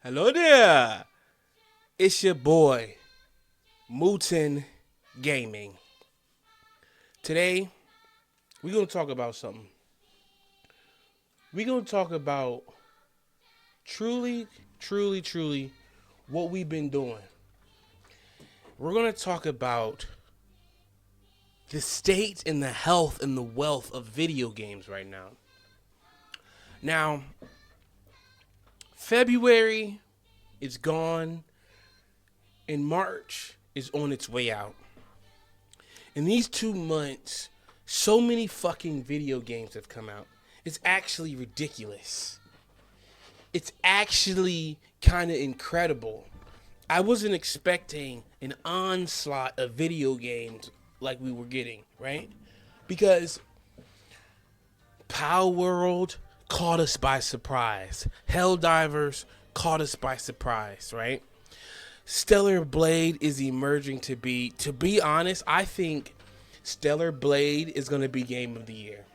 Hello there. It's your boy, Mutin Gaming. Today, we're going to talk about something. We're going to talk about truly what we've been doing. We're going to talk about the state and the health and the wealth of video games right now. Now, February is gone and March is on its way out. In these 2 months, so many fucking video games have come out. It's actually ridiculous. It's actually kind of incredible. I wasn't expecting an onslaught of video games like we were getting, right? Because Power World caught us by surprise. Helldivers caught us by surprise, right? Stellar Blade is emerging to be honest, I think Stellar Blade is going to be Game of the Year.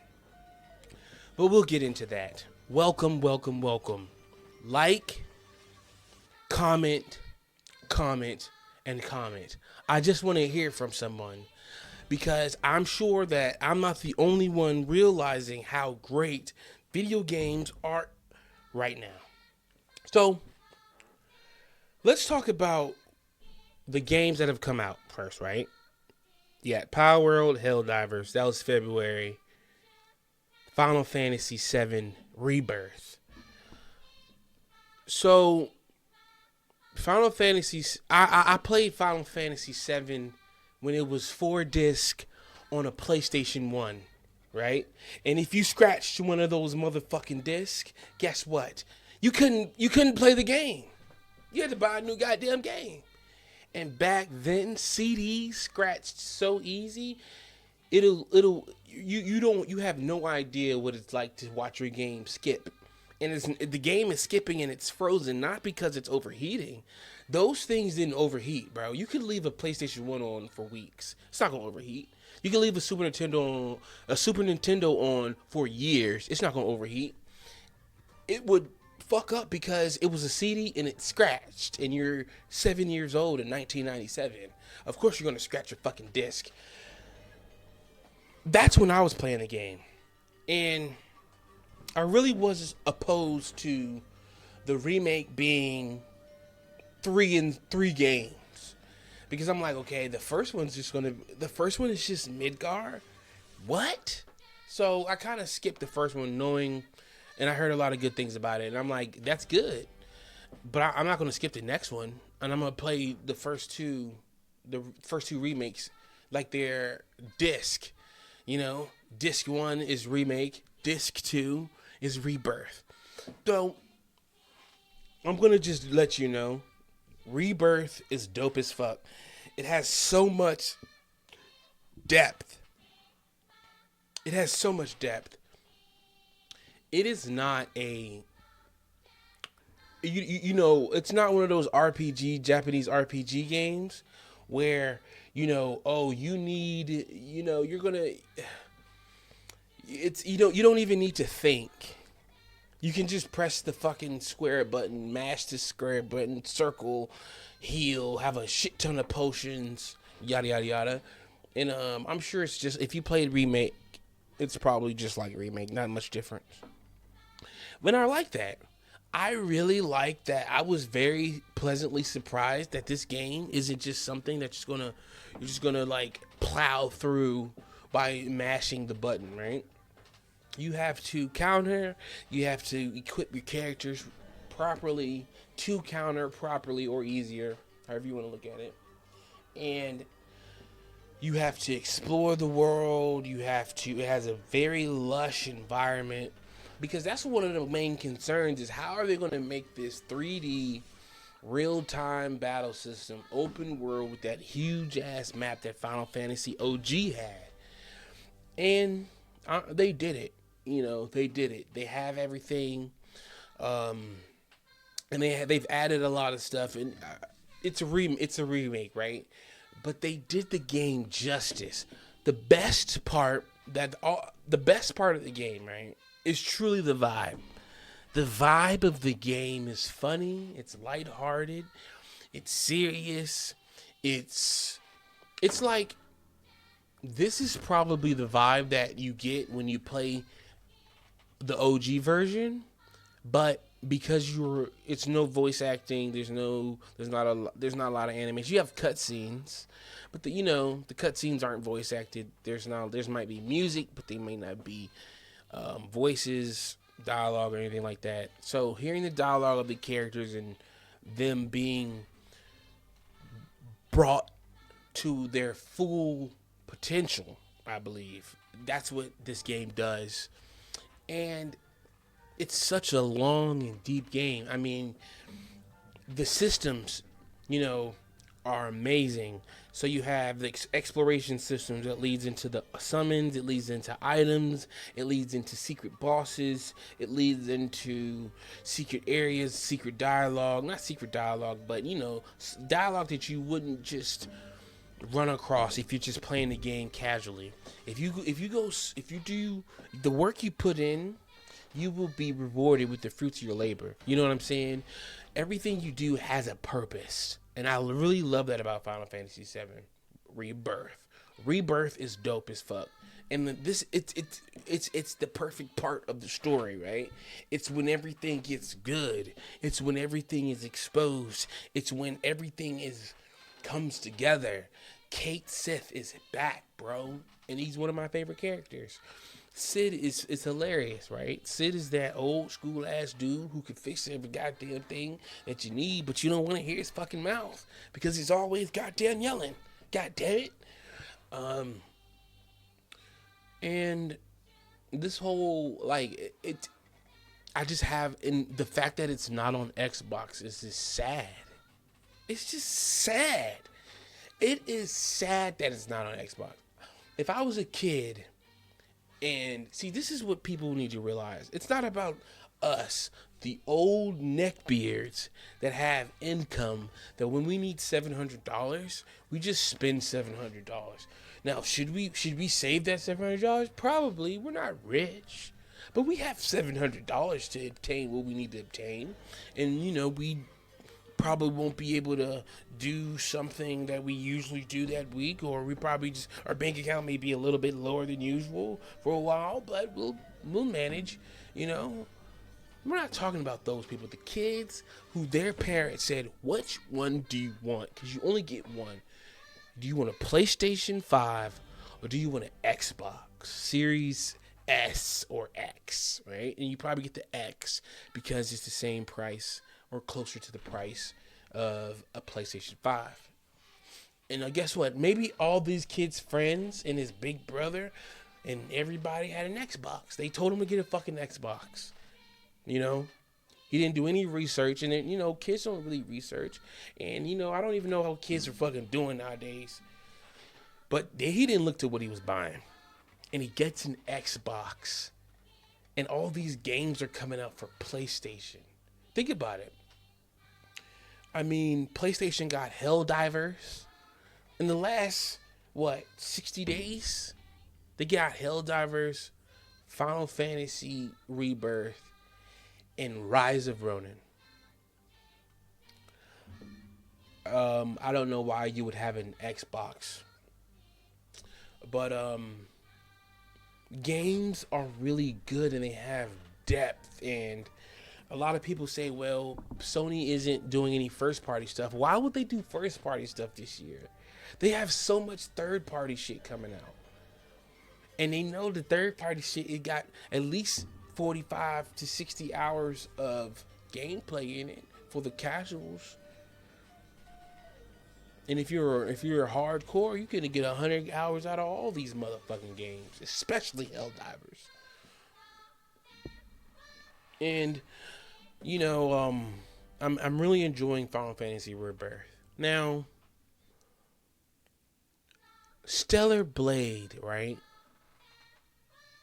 But we'll get into that. Welcome. Like, comment, and comment. I just want to hear from someone because I'm sure that I'm not the only one realizing how great video games are right now. So, let's talk about the games that have come out first, right? Yeah, Power World, Helldivers, that was February. Final Fantasy VII Rebirth. So, Final Fantasy, I played Final Fantasy VII when it was 4-disc on a PlayStation 1, right? And if you scratched one of those motherfucking discs, guess what? You couldn't play the game. You had to buy a new goddamn game. And back then, CDs scratched so easy. You have no idea what it's like to watch your game skip. And the game is skipping and it's frozen, not because it's overheating. Those things didn't overheat, bro. You could leave a PlayStation 1 on for weeks. It's not gonna overheat. You can leave a Super Nintendo on for years. It's not gonna overheat. It would fuck up because it was a CD and it scratched and you're 7 years old in 1997. Of course you're gonna scratch your fucking disc. That's when I was playing the game. And I really was opposed to the remake being 3 in 3 games. Because I'm like, okay, the first one is just Midgar? What? So I kind of skipped the first one knowing, and I heard a lot of good things about it. And I'm like, that's good. But I'm not going to skip the next one. And I'm going to play the first two remakes like they're disc. You know, disc 1 is remake. Disc 2 is rebirth. So I'm going to just let you know, Rebirth is dope as fuck. It has so much depth. It is not a it's not one of those Japanese RPG games where you don't even need to think. You can just press the fucking square button, mash the square button, circle, heal, have a shit ton of potions, yada yada yada. And I'm sure it's just, if you played remake, it's probably just like remake, not much difference. But I like that. I really like that. I was very pleasantly surprised that this game isn't just something that you're just gonna like plow through by mashing the button, right? You have to counter, you have to equip your characters properly to counter properly or easier, however you want to look at it. And you have to explore the world, it has a very lush environment, because that's one of the main concerns is how are they going to make this 3D real-time battle system open world with that huge ass map that Final Fantasy OG had. And they did it. They did it. They have everything, and they've added a lot of stuff, and it's a remake, right? But they did the game justice. The best part of the game, right, is truly the vibe. The vibe of the game is funny. It's lighthearted. It's serious. It's it's like this is probably the vibe that you get when you play the OG version, but because it's no voice acting, there's not a lot of animation. You have cutscenes, but the cutscenes aren't voice acted. There might be music, but they may not be voices, dialogue, or anything like that. So hearing the dialogue of the characters and them being brought to their full potential, I believe that's what this game does. And it's such a long and deep game. I mean, the systems, you know, are amazing. So you have the exploration systems that leads into the summons, it leads into items, it leads into secret bosses, it leads into secret areas, secret dialogue, not secret dialogue, but dialogue that you wouldn't just run across if you're just playing the game casually. If you do the work you put in, you will be rewarded with the fruits of your labor. You know what I'm saying? Everything you do has a purpose, and I really love that about Final Fantasy VII Rebirth. Rebirth is dope as fuck, and it's the perfect part of the story, right? It's when everything gets good. It's when everything is exposed. It's when everything comes together. Cait Sith is back, bro, and he's one of my favorite characters. Cid is hilarious, right? Cid is that old school ass dude who can fix every goddamn thing that you need, but you don't want to hear his fucking mouth because he's always goddamn yelling. God damn it. And this whole I just have, in the fact that it's not on Xbox is just sad. It's just sad. It is sad that it's not on Xbox. If I was a kid, and see, this is what people need to realize. It's not about us, the old neckbeards that have income, that when we need $700, we just spend $700. Now, should we save that $700? Probably. We're not rich, but we have $700 to obtain what we need to obtain, and we probably won't be able to do something that we usually do that week, or we probably just, our bank account may be a little bit lower than usual for a while, but we'll manage. We're not talking about those people, the kids who their parents said, which one do you want? Because you only get one. Do you want a PlayStation 5 or do you want an Xbox Series S or X, right? And you probably get the X because it's the same price or closer to the price of a PlayStation 5. And guess what? Maybe all these kids' friends and his big brother and everybody had an Xbox. They told him to get a fucking Xbox. He didn't do any research. And then, kids don't really research. And, I don't even know how kids are fucking doing nowadays. But he didn't look to what he was buying. And he gets an Xbox. And all these games are coming out for PlayStation. Think about it. I mean, PlayStation got Helldivers. In the last, 60 days? They got Helldivers, Final Fantasy Rebirth, and Rise of Ronin. I don't know why you would have an Xbox. But games are really good and they have depth, and a lot of people say, well, Sony isn't doing any first-party stuff. Why would they do first-party stuff this year? They have so much third-party shit coming out. And they know the third-party shit, it got at least 45 to 60 hours of gameplay in it for the casuals. And if you're hardcore, you can get 100 hours out of all these motherfucking games, especially Helldivers. And I'm really enjoying Final Fantasy Rebirth. Now, Stellar Blade, right?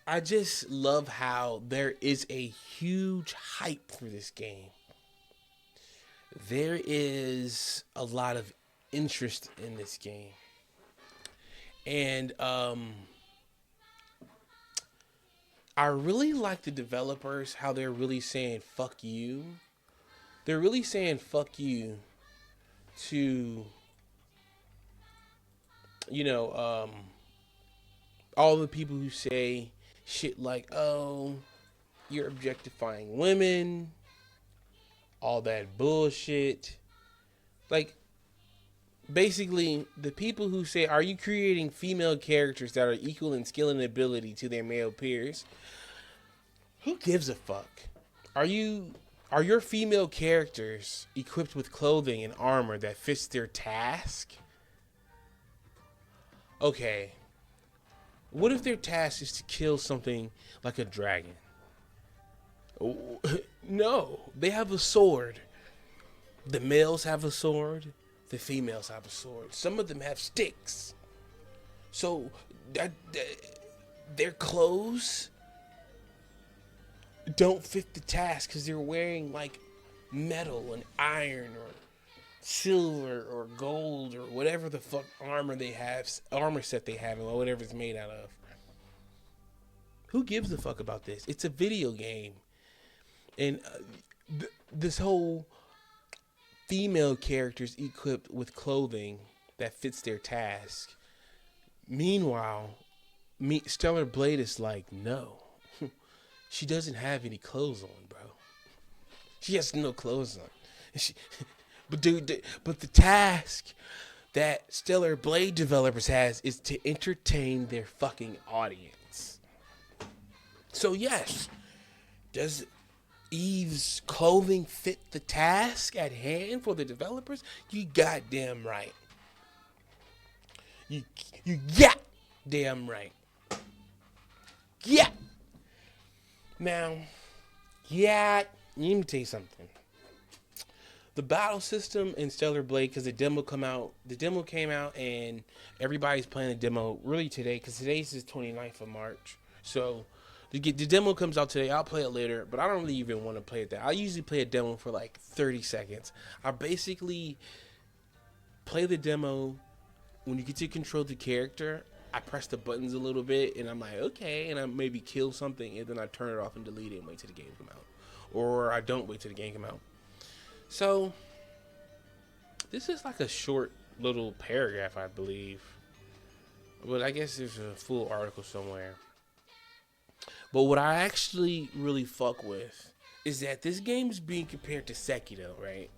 I just love how there is a huge hype for this game. There is a lot of interest in this game. And I really like the developers, how they're really saying fuck you. They're really saying fuck you to, you know, all the people who say shit like, oh, you're objectifying women, all that bullshit. Like, basically, the people who say, are you creating female characters that are equal in skill and ability to their male peers? Who gives a fuck? Are you are your female characters equipped with clothing and armor that fits their task? Okay. What if their task is to kill something like a dragon? No, they have a sword. The males have a sword. The females have a sword. Some of them have sticks. So that their clothes don't fit the task because they're wearing like metal and iron or silver or gold or whatever the fuck armor set they have, or whatever it's made out of. Who gives a fuck about this? It's a video game, and this whole female characters equipped with clothing that fits their task. Meanwhile, Stellar Blade is like, no, she doesn't have any clothes on, bro. She has no clothes on. But dude, but the task that Stellar Blade developers has is to entertain their fucking audience. So yes, does Eve's clothing fit the task at hand for the developers? You goddamn right. You goddamn right. Yeah. Now, let me tell you something. The battle system in Stellar Blade, because the demo came out, and everybody's playing the demo really today, because today's the 29th of March. So the demo comes out today. I'll play it later, but I don't really even want to play it. I usually play a demo for like 30 seconds. I basically play the demo. When you get to control the character, I press the buttons a little bit, and I'm like, okay, and I maybe kill something, and then I turn it off and delete it and wait till the game come out. Or I don't wait till the game come out. So, this is like a short little paragraph, I believe. But I guess there's a full article somewhere. But what I actually really fuck with is that this game is being compared to Sekiro, right?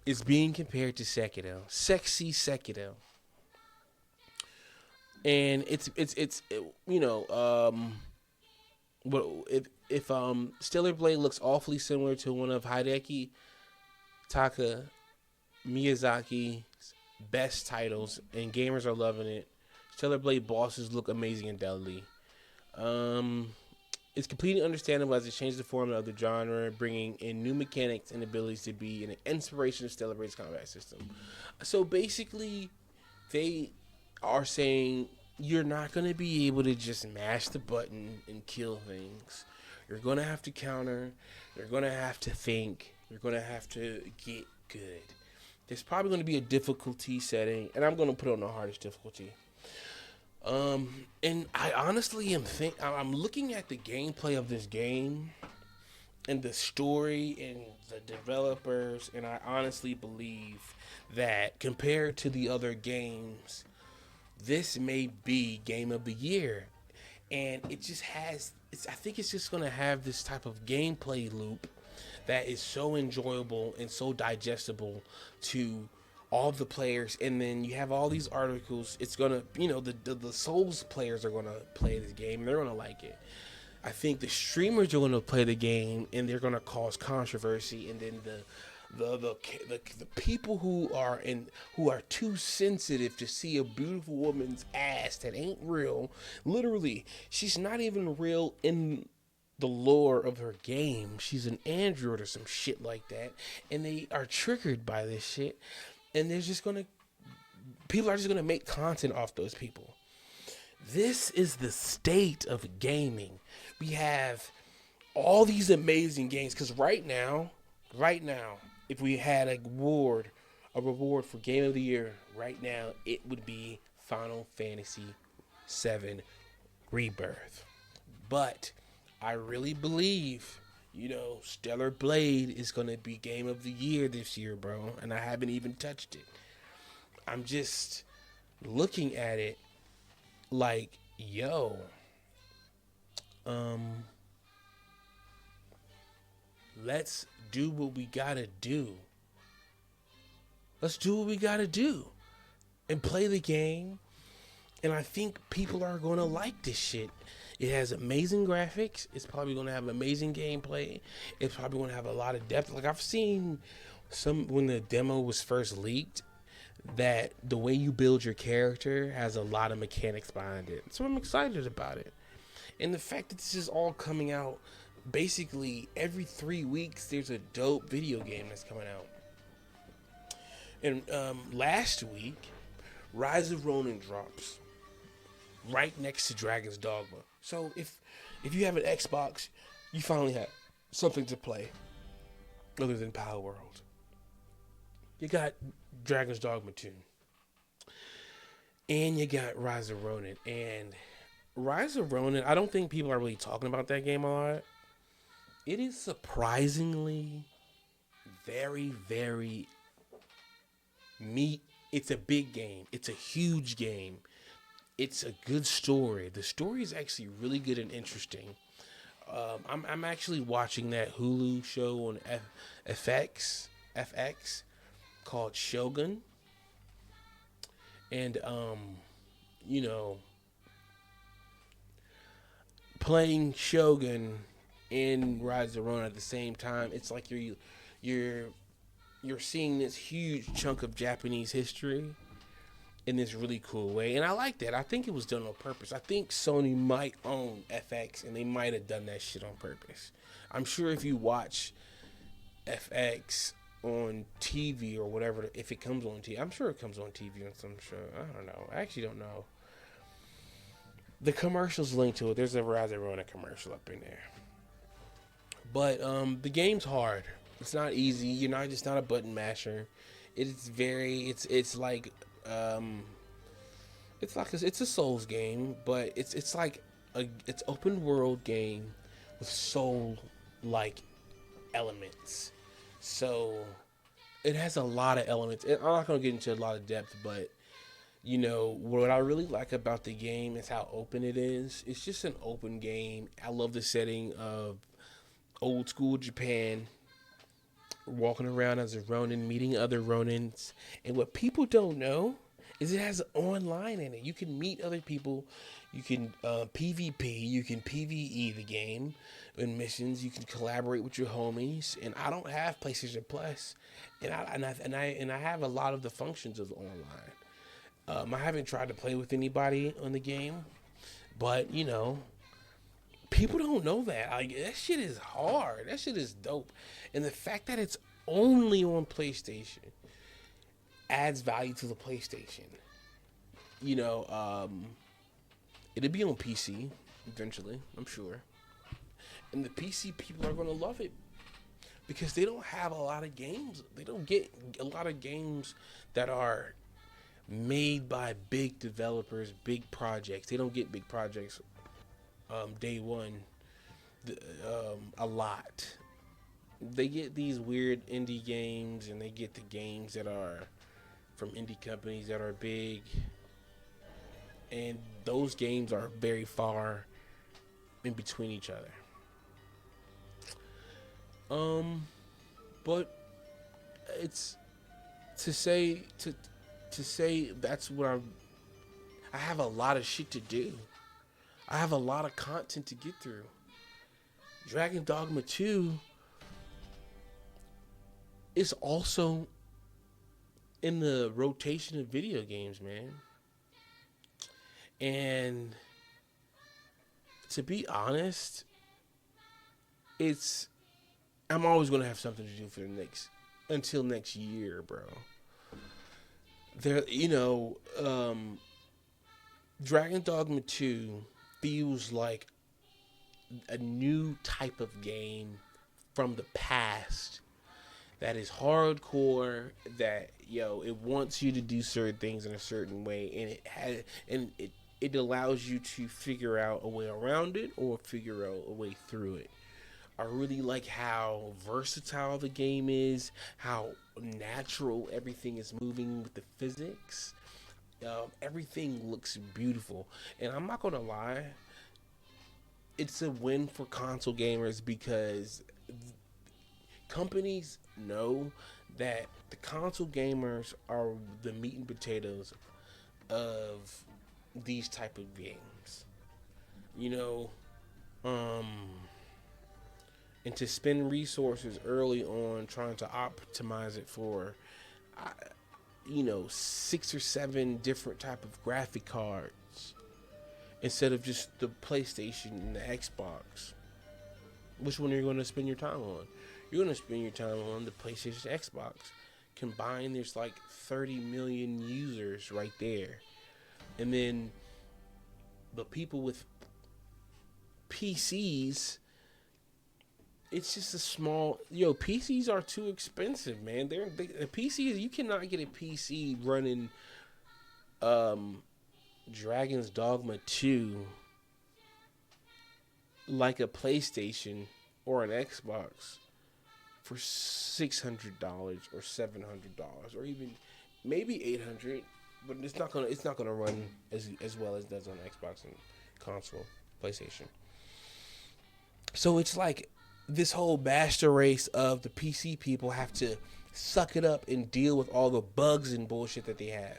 It's being compared to Sekiro. Sexy Sekiro. And it's you know, but if Stellar Blade looks awfully similar to one of Hideki Taka Miyazaki's best titles, and gamers are loving it. Stellar Blade bosses look amazing in Delhi. It's completely understandable as it changed the formula of the genre, bringing in new mechanics and abilities to be an inspiration of Stellar Blade's combat system. So basically, they are saying you're not going to be able to just mash the button and kill things. You're going to have to counter. You're going to have to think. You're going to have to get good. There's probably going to be a difficulty setting, and I'm going to put it on the hardest difficulty. And I honestly I'm looking at the gameplay of this game and the story and the developers, and I honestly believe that compared to the other games, this may be game of the year. And it just I think it's just going to have this type of gameplay loop that is so enjoyable and so digestible to all the players. And then you have all these articles. It's gonna, the Souls players are gonna play this game and they're gonna like it. I think the streamers are gonna play the game and they're gonna cause controversy. And then the people who are too sensitive to see a beautiful woman's ass that ain't real. Literally, she's not even real in the lore of her game. She's an android or some shit like that, and they are triggered by this shit. And people are just gonna make content off those people. This is the state of gaming. We have all these amazing games, because right now, if we had a reward for Game of the Year right now, it would be Final Fantasy VII Rebirth. But I really believe, Stellar Blade is going to be game of the year this year, bro. And I haven't even touched it. I'm just looking at it like, yo, let's do what we gotta do. Let's do what we gotta do and play the game. And I think people are gonna like this shit. It has amazing graphics. It's probably gonna have amazing gameplay. It's probably gonna have a lot of depth. Like I've seen some when the demo was first leaked, that the way you build your character has a lot of mechanics behind it. So I'm excited about it. And the fact that this is all coming out basically every 3 weeks, there's a dope video game that's coming out. And last week, Rise of Ronin drops right next to Dragon's Dogma. So if you have an Xbox, you finally have something to play other than Power World. You got Dragon's Dogma 2. And you got Rise of Ronin. And Rise of Ronin, I don't think people are really talking about that game a lot. It is surprisingly very, very it's a big game. It's a huge game. It's a good story. The story is actually really good and interesting. I'm actually watching that Hulu show on FX called Shogun. And playing Shogun in Rise of Ronin at the same time, it's like you're seeing this huge chunk of Japanese history in this really cool way. And I like that. I think it was done on purpose. I think Sony might own FX and they might have done that shit on purpose. I'm sure if you watch FX on TV or whatever, if it comes on TV, I'm sure it comes on TV on some show. I don't know. I actually don't know. The commercial's linked to it. There's a Rise of Ronin commercial up in there. But the game's hard. It's not easy. You're not just not a button masher. It's like it's a Souls game, but it's like it's open world game with soul like elements. So it has a lot of elements. I'm not gonna get into a lot of depth, but what I really like about the game is how open it is. It's just an open game. I love the setting of old school Japan, walking around as a Ronin, meeting other Ronins. And what people don't know is it has online in it. You can meet other people. You can PvP. You can PvE the game in missions. You can collaborate with your homies. And I don't have PlayStation Plus, and I have a lot of the functions of online. I haven't tried to play with anybody on the game, but people don't know that. Like, that shit is hard. That shit is dope. And the fact that it's only on PlayStation adds value to the PlayStation. It'll be on PC eventually, I'm sure. And the PC people are going to love it because they don't have a lot of games. They don't get a lot of games that are made by big developers, big projects. They don't get big projects day one a lot. They get these weird indie games, and they get the games that are from indie companies that are big, and those games are very far in between each other. But it's to say that's what I have a lot of shit to do. I have a lot of content to get through. Dragon Dogma 2 is also in the rotation of video games, man. And to be honest, I'm always going to have something to do for until next year, bro. Dragon Dogma 2 feels like a new type of game from the past that is hardcore, that it wants you to do certain things in a certain way, and it allows you to figure out a way around it or figure out a way through it. I really like how versatile the game is, how natural everything is moving with the physics. Everything looks beautiful, and I'm not gonna lie, it's a win for console gamers because companies know that the console gamers are the meat and potatoes of these type of games. You know, um, and to spend resources early on trying to optimize it for, uh, 6 or 7 different type of graphic cards instead of just the PlayStation and the Xbox. Which one are you going to spend your time on? You're going to spend your time on the PlayStation, Xbox. Combined, there's like 30 million users right there. And then the people with PCs, it's just a small. PCs are too expensive, man. A PC, you cannot get a PC running Dragon's Dogma 2 like a PlayStation or an Xbox for $600 or $700 or even maybe $800, but it's not gonna run as well as it does on Xbox and console, PlayStation. So it's like this whole master race of the PC people have to suck it up and deal with all the bugs and bullshit that they have.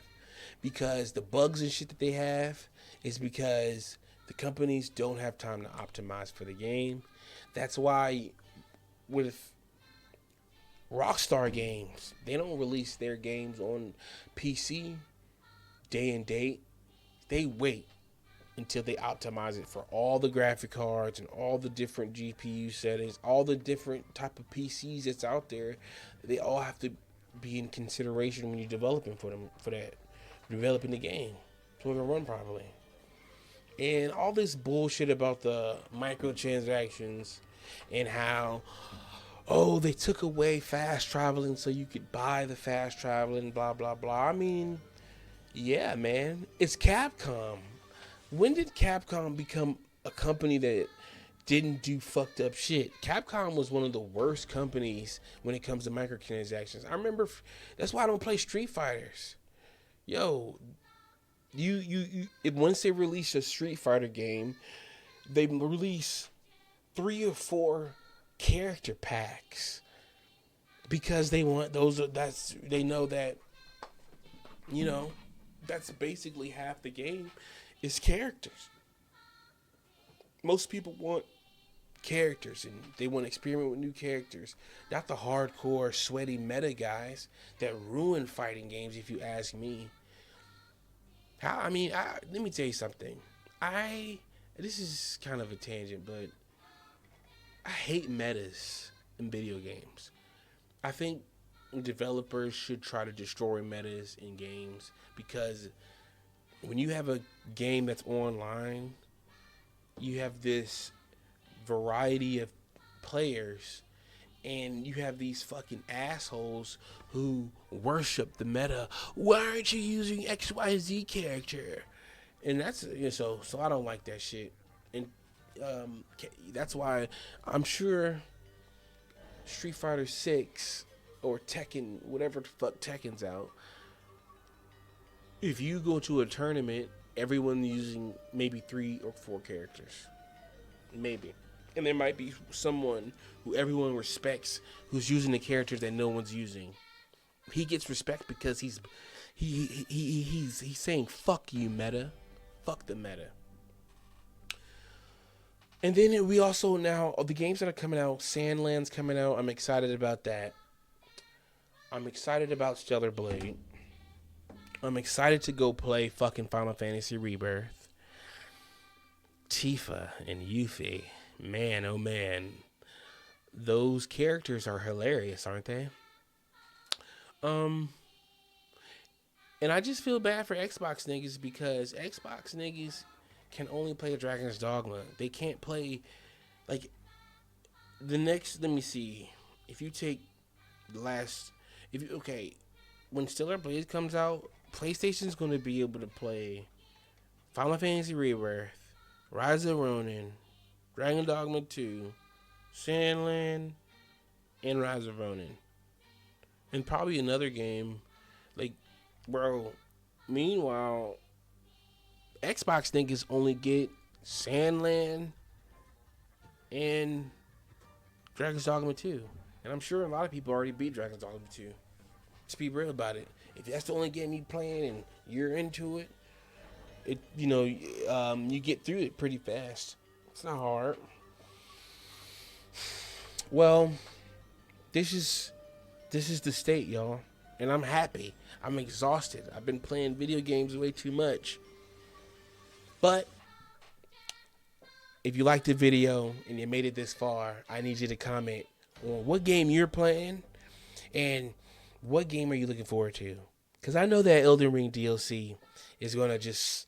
Because the bugs and shit that they have is because the companies don't have time to optimize for the game. That's why with Rockstar Games, they don't release their games on PC day and date. They wait until they optimize it for all the graphic cards and all the different GPU settings, all the different type of PCs that's out there. They all have to be in consideration when you're developing for that, developing the game so it can run properly. And all this bullshit about the microtransactions and how, oh, they took away fast traveling so you could buy the fast traveling, blah blah blah. I mean, yeah, man, it's Capcom. When did Capcom become a company that didn't do fucked up shit? Capcom was one of the worst companies when it comes to microtransactions. I remember, that's why I don't play Street Fighters. Yo, if once they release a Street Fighter game, they release 3 or 4 character packs because they want those. They know that, that's basically half the game is characters. Most people want characters and they want to experiment with new characters, not the hardcore sweaty meta guys that ruin fighting games, if you ask me. Let me tell you something. This is kind of a tangent, but I hate metas in video games. I think developers should try to destroy metas in games because when you have a game that's online, you have this variety of players and you have these fucking assholes who worship the meta. Why aren't you using XYZ character? And that's, so I don't like that shit. And that's why I'm sure Street Fighter 6 or Tekken, whatever the fuck Tekken's out, if you go to a tournament, everyone's using maybe 3 or 4 characters. Maybe. And there might be someone who everyone respects who's using the characters that no one's using. He gets respect because he's saying fuck you meta. Fuck the meta. And then we also now, the games that are coming out, Sandland's coming out. I'm excited about that. I'm excited about Stellar Blade. I'm excited to go play fucking Final Fantasy Rebirth. Tifa and Yuffie. Man, oh man. Those characters are hilarious, aren't they? And I just feel bad for Xbox niggas because Xbox niggas can only play Dragon's Dogma. They can't play, like, the next, let me see. If you take the last, when Stellar Blade comes out, PlayStation's going to be able to play Final Fantasy Rebirth, Rise of Ronin, Dragon Dogma 2, Sandland, and Rise of Ronin. And probably another game. Like, bro, meanwhile, Xbox niggas only get Sandland and Dragon's Dogma 2. And I'm sure a lot of people already beat Dragon's Dogma 2. Let's be real about it. If that's the only game you playing and you're into it, you get through it pretty fast. It's not hard. Well, this is the state, y'all. And I'm happy. I'm exhausted. I've been playing video games way too much. But if you liked the video and you made it this far, I need you to comment on what game you're playing and what game are you looking forward to. Because I know that Elden Ring DLC is going to just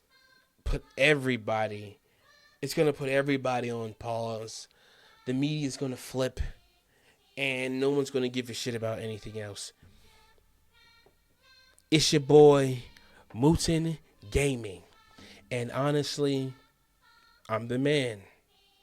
put everybody, it's going to put everybody on pause. The media is going to flip and no one's going to give a shit about anything else. It's your boy, Mutin Gaming. And honestly, I'm the man.